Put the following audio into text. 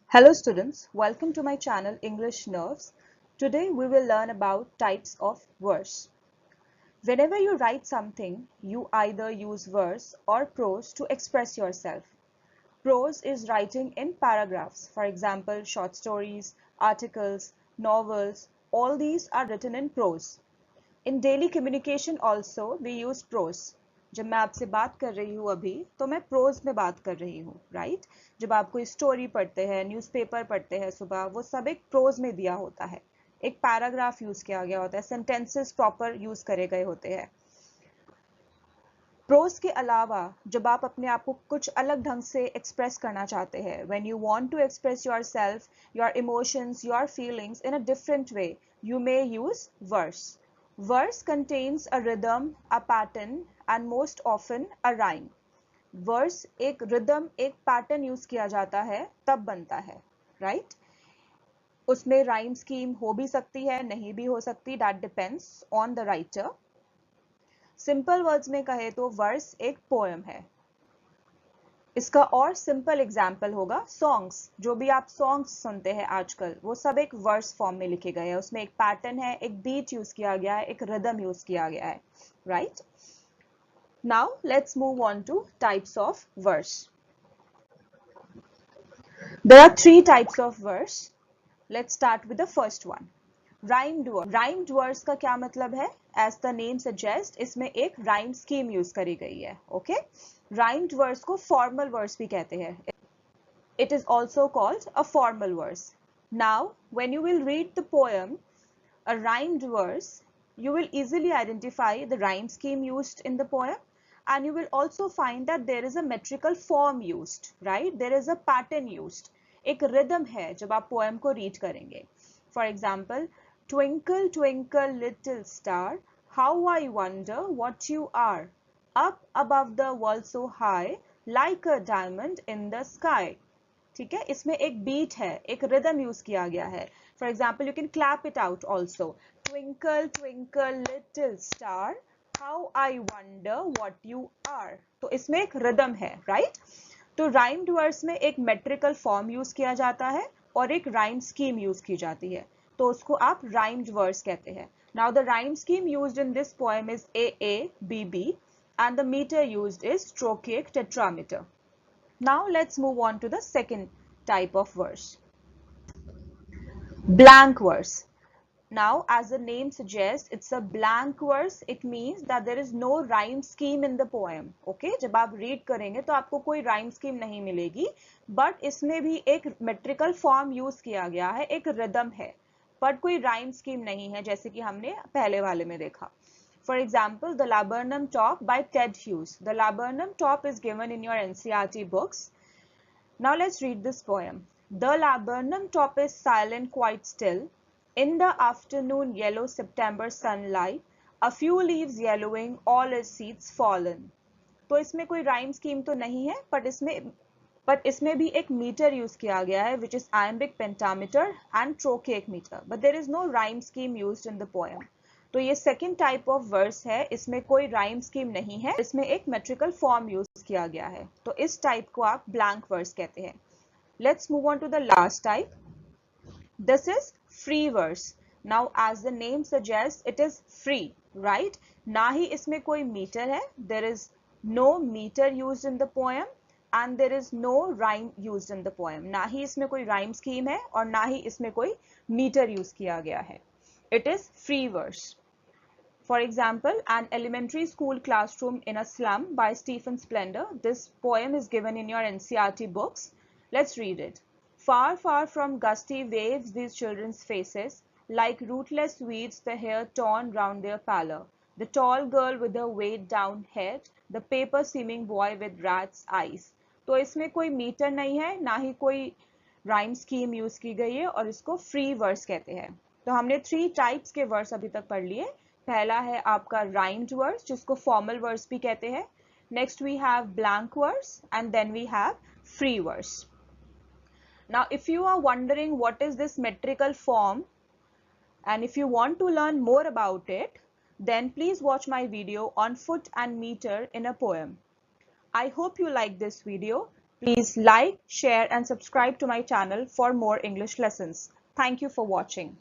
Hello students, welcome to my channel English Nerves. Today we will learn about types of verse. Whenever you write something, you either use verse or prose to express yourself. Prose is writing in paragraphs. For example, short stories, articles, novels, all these are written in prose. In daily communication also we use prose. जब मैं आपसे बात कर रही हूँ अभी तो मैं प्रोज में बात कर रही हूँ, राइट? जब आप कोई स्टोरी पढ़ते हैं, न्यूज़पेपर पढ़ते हैं सुबह, वो सब एक प्रोज में दिया होता है, एक पैराग्राफ यूज किया गया होता है, सेंटेंसेस प्रॉपर यूज करे गए होते हैं. प्रोज के अलावा जब आप अपने आप को कुछ अलग ढंग से एक्सप्रेस करना चाहते हैं, when you want to express yourself, your emotions, your feelings in a different way, you may use verse. Verse contains a rhythm, a pattern, and most often a rhyme. Verse एक rhythm, एक pattern use किया जाता है तब बनता है, right? उसमें rhyme scheme हो भी सकती है, नहीं भी हो सकती, that depends on the writer. Simple words में कहे तो वर्स एक पोएम है. इसका और सिंपल एग्जाम्पल होगा सॉन्ग्स. जो भी आप सॉन्ग्स सुनते हैं आजकल, वो सब एक वर्स फॉर्म में लिखे गए हैं. उसमें एक पैटर्न है, एक बीट यूज किया गया है, एक रिदम यूज किया गया है, right? Now let's move on to types of verse. There are three types of verse. Let's start with the first one, rhymed verse. Rhymed verse का क्या मतलब है? एज द नेम सजेस्ट, इसमें एक rhyme scheme use करी गई है. Okay, rhymed verse को फॉर्मल वर्स भी कहते हैं. It is also called a formal verse. Now, when you will read the poem, a rhymed verse, you will easily identify the rhyme scheme used in the poem, and you will also find that there is a metrical form used, right? There is a pattern used. एक rhythm है जब आप poem को read करेंगे. For example, twinkle twinkle little star, how I wonder what you are, up above the world so high, like a diamond in the sky. ठीक है, इसमें एक बीट है, एक रिदम यूज किया गया है. For example, you can clap it out also. Twinkle twinkle little star, how I wonder what you are. तो इसमें एक रिदम है, राइट? तो राइम्ड वर्स में एक मेट्रिकल फॉर्म यूज किया जाता है और एक राइम स्कीम यूज की जाती है, तो उसको आप राइम्ड वर्स कहते हैं. Now the rhyme scheme used in this poem is A A B B, and the meter used is trochaic tetrameter. Now let's move on to the second type of verse, blank verse. Now, as the name suggests, it's a blank verse. It means that there is no rhyme scheme in the poem. Okay, जब आप read करेंगे तो आपको कोई rhyme scheme नहीं मिलेगी, but इसमें भी एक metrical form use किया गया है, एक rhythm है, but कोई rhyme scheme नहीं है, जैसे कि हमने पहले वाले में देखा. For example, The Laburnum Top by Ted Hughes. The Laburnum Top is given in your NCERT books. Now let's read this poem. The laburnum top is silent, quite still. In the afternoon yellow September sunlight, a few leaves yellowing, all its seeds fallen. तो इसमें कोई rhyme scheme तो नहीं है, but इसमें भी एक meter use किया गया है, which is iambic pentameter and trochaic meter. But there is no rhyme scheme used in the poem. तो ये सेकेंड टाइप ऑफ वर्स है, इसमें कोई राइम स्कीम नहीं है, इसमें एक मेट्रिकल फॉर्म यूज किया गया है, तो इस टाइप को आप ब्लैंक वर्स कहते हैं. Let's move on to the last type. This is free verse. Now as the name suggest, it is free, right? ना ही इसमें कोई मीटर है, there is no metre used in the poem and there is no rhyme used in the poem. ना ही इसमें कोई rhyme scheme है और ना ही इसमें कोई मीटर यूज किया गया है. It is free verse. For example, An Elementary School Classroom in a Slum by Stephen Splendor. This poem is given in your NCERT books. Let's read it. Far, far from gusty waves these children's faces, like rootless weeds, the hair torn round their pallor. The tall girl with her weighed down head, the paper seeming boy with rat's eyes. तो इसमें कोई metre नहीं है, ना ही कोई rhyme scheme use की गई है, और इसको फ्री वर्स कहते हैं. तो हमने थ्री टाइप्स के वर्स अभी तक पढ़ लिए. पहला है आपका राइम्ड वर्स, जिसको फॉर्मल वर्स भी कहते हैं. Next we have blank verse and then we have free verse. Now if you are wondering what is this metrical form and if you want to learn more about it, then please watch my video on foot and meter in a poem. I hope you like this video. Please like, share and subscribe to my channel for more English lessons. Thank you for watching.